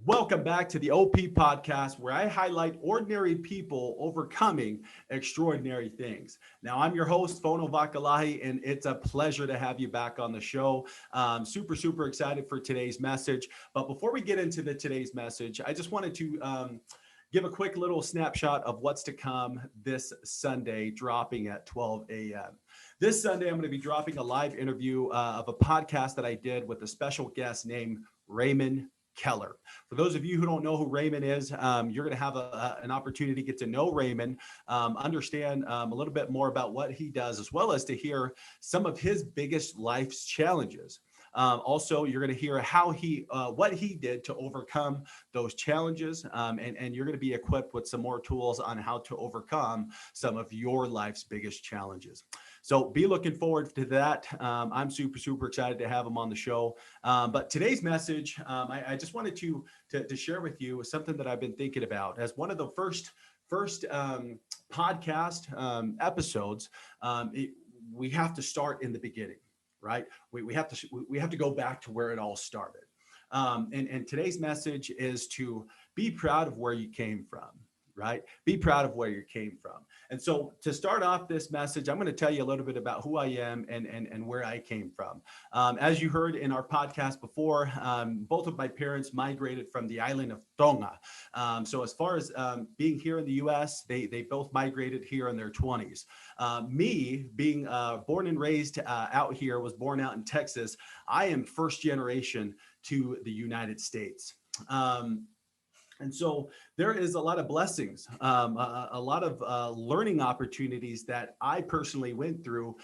Welcome back to the OP podcast, where I highlight ordinary people overcoming extraordinary things. Now, I'm your host, Fono Vakalahi, and it's a pleasure to have you back on the show. Super excited for today's message. But before we get into today's message, I just wanted to give a quick little snapshot of what's to come this Sunday, dropping at 12 a.m. This Sunday, I'm going to be dropping a live interview of a podcast that I did with a special guest named Raymond Keller. For those of you who don't know who Raymond is, you're going to have an opportunity to get to know Raymond, understand a little bit more about what he does, as well as to hear some of his biggest life's challenges. Also, you're going to hear how what he did to overcome those challenges, and you're going to be equipped with some more tools on how to overcome some of your life's biggest challenges. So be looking forward to that. I'm super excited to have him on the show. But today's message, I just wanted to share with you something that I've been thinking about as one of the first podcast episodes. We have to start in the beginning, right? We have to go back to where it all started. And today's message is to be proud of where you came from, right? Be proud of where you came from. And so to start off this message, I'm going to tell you a little bit about who I am and where I came from. As you heard in our podcast before, both of my parents migrated from the island of Tonga. So as far as being here in the U.S., they both migrated here in their 20s. Me being born and raised out here, was born out in Texas. I am first generation to the United States. And so there is a lot of blessings, a lot of learning opportunities that I personally went through,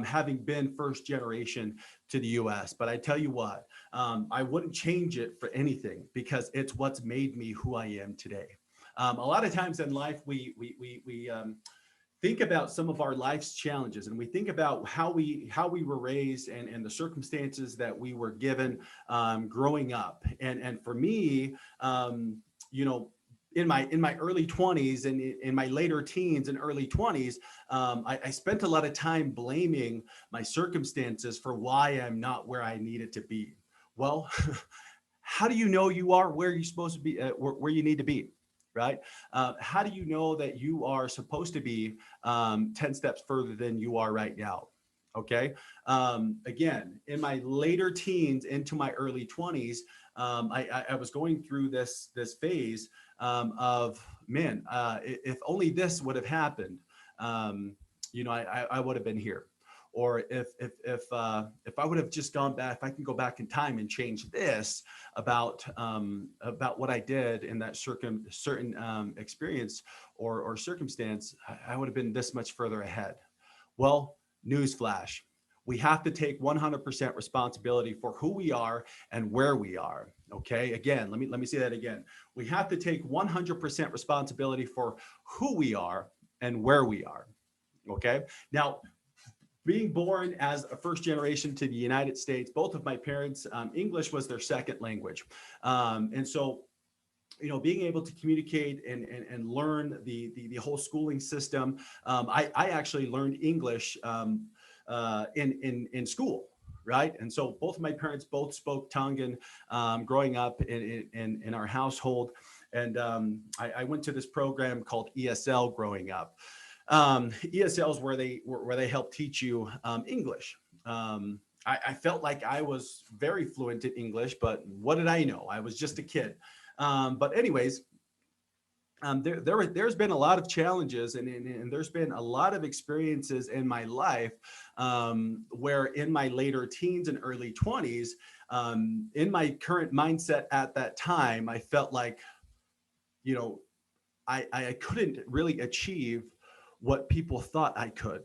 having been first generation to the U.S. But I tell you what, I wouldn't change it for anything, because it's what's made me who I am today. A lot of times in life, we think about some of our life's challenges, and we think about how we were raised and the circumstances that we were given growing up. And for me, in my early 20s and in my later teens and early 20s, I spent a lot of time blaming my circumstances for why I'm not where I needed to be. Well, how do you know you are where you're supposed to be, where you need to be, right? How do you know that you are supposed to be 10 steps further than you are right now? Okay. Again, in my later teens into my early 20s, I was going through this phase of, man, if only this would have happened, I would have been here. Or if I would have just gone back, if I can go back in time and change this about what I did in that certain experience or circumstance, I would have been this much further ahead. Well, newsflash. We have to take 100% responsibility for who we are and where we are. Okay. Again, let me say that again. We have to take 100% responsibility for who we are and where we are. Okay. Now, being born as a first generation to the United States, both of my parents, English was their second language. And so, being able to communicate and learn the whole schooling system. I actually learned English in school, right? And so both of my parents both spoke Tongan growing up in our household. And I went to this program called ESL growing up. ESL is where they help teach you English. I felt like I was very fluent in English, but what did I know? I was just a kid. But anyways, there's been a lot of challenges and there's been a lot of experiences in my life where in my later teens and early 20s, in my current mindset at that time, I felt like, I couldn't really achieve what people thought I could,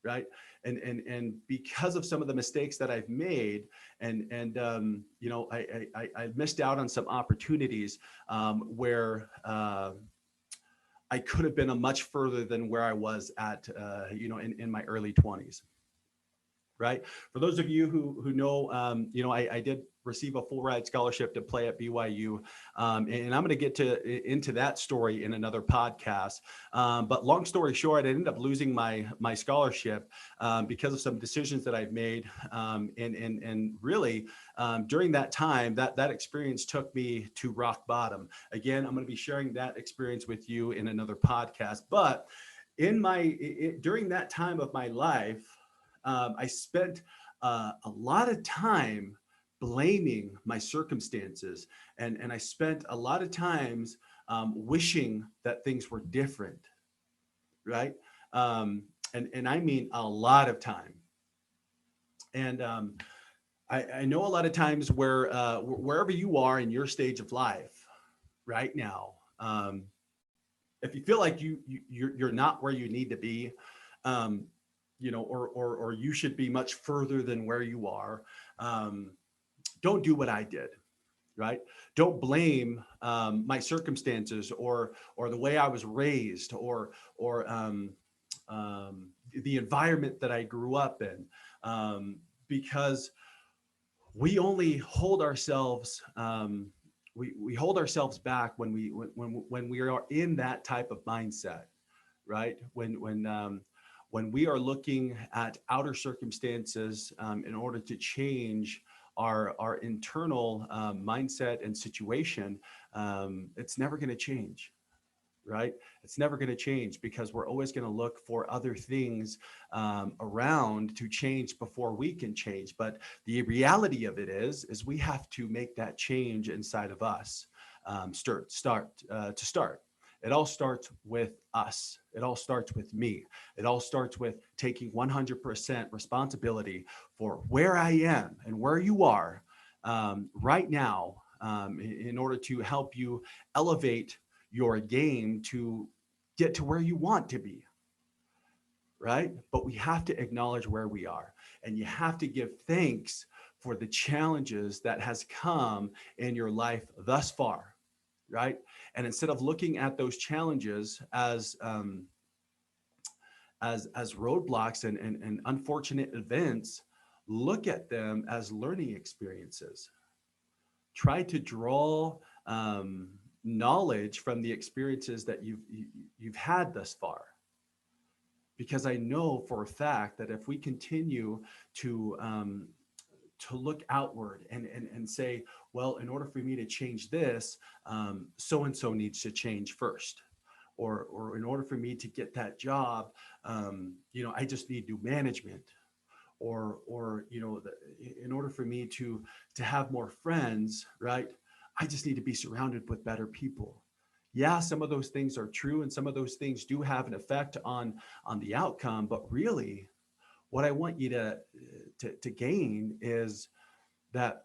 right? And because of some of the mistakes that I've made, I missed out on some opportunities where I could have been a much further than where I was at, in my early 20s. Right. For those of you who know, I did receive a full ride scholarship to play at BYU. And I'm going to get into that story in another podcast. But long story short, I ended up losing my scholarship because of some decisions that I've made. And really, during that time, that experience took me to rock bottom. Again, I'm going to be sharing that experience with you in another podcast. But during that time of my life, I spent a lot of time blaming my circumstances, and I spent a lot of times wishing that things were different, right? And I mean a lot of time. And I know a lot of times where wherever you are in your stage of life right now, if you feel like you're not where you need to be, um, or you should be much further than where you are, don't do what I did, right? Don't blame my circumstances or the way I was raised or the environment that I grew up in, because we only hold ourselves we hold ourselves back when we are in that type of mindset, right? When we are looking at outer circumstances in order to change our internal mindset and situation, it's never going to change, right? It's never going to change because we're always going to look for other things around to change before we can change. But the reality of it is we have to make that change inside of us. To start. It all starts with us. It all starts with me. It all starts with taking 100% responsibility for where I am and where you are right now, in order to help you elevate your game to get to where you want to be, right? But we have to acknowledge where we are, and you have to give thanks for the challenges that has come in your life thus far, right? And instead of looking at those challenges as roadblocks and unfortunate events, look at them as learning experiences. Try to draw knowledge from the experiences that you've had thus far, because I know for a fact that if we continue to look outward and say, well, in order for me to change this, so and so needs to change first, or in order for me to get that job, I just need new management, or in order for me to have more friends, right? I just need to be surrounded with better people. Yeah, some of those things are true, and some of those things do have an effect on the outcome. But really, what I want you to gain is that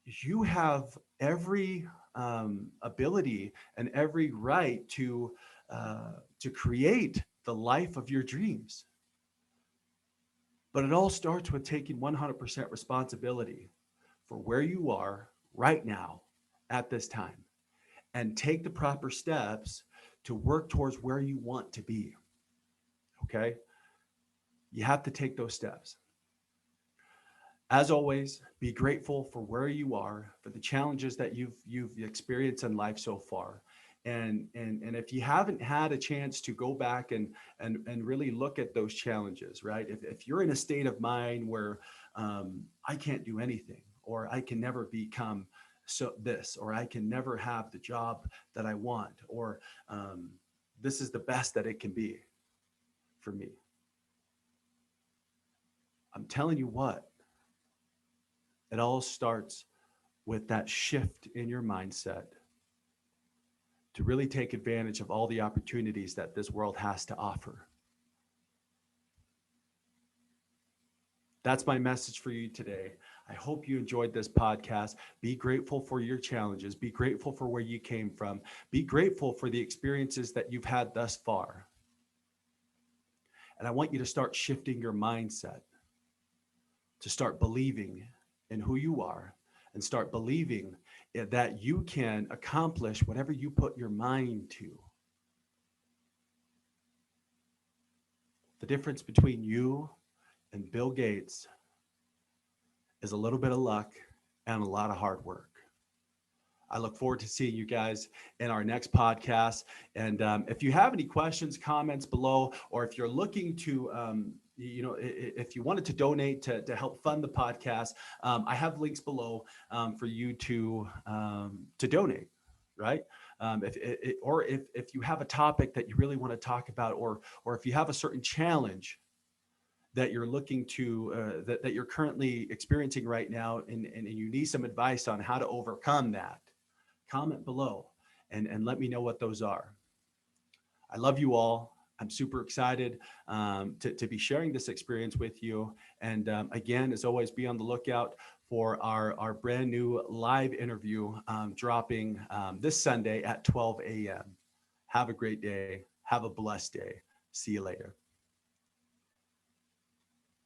you have every ability and every right to create the life of your dreams. But it all starts with taking 100% responsibility for where you are right now at this time, and take the proper steps to work towards where you want to be. Okay? You have to take those steps. As always, be grateful for where you are, for the challenges that you've experienced in life so far. And if you haven't had a chance to go back and really look at those challenges, right? If you're in a state of mind where I can't do anything, or I can never become this, or I can never have the job that I want, or this is the best that it can be for me. I'm telling you what, it all starts with that shift in your mindset to really take advantage of all the opportunities that this world has to offer. That's my message for you today. I hope you enjoyed this podcast. Be grateful for your challenges. Be grateful for where you came from. Be grateful for the experiences that you've had thus far. And I want you to start shifting your mindset, to start believing in who you are, and start believing that you can accomplish whatever you put your mind to. The difference between you and Bill Gates is a little bit of luck and a lot of hard work. I look forward to seeing you guys in our next podcast. And if you have any questions, comments below, or if you're looking to, if you wanted to donate to help fund the podcast, I have links below for you to donate. Right. If you have a topic that you really want to talk about, or if you have a certain challenge that you're looking to that you're currently experiencing right now, and you need some advice on how to overcome that, comment below and let me know what those are. I love you all. I'm super excited to be sharing this experience with you. And again, as always, be on the lookout for our brand new live interview dropping this Sunday at 12 a.m. Have a great day. Have a blessed day. See you later.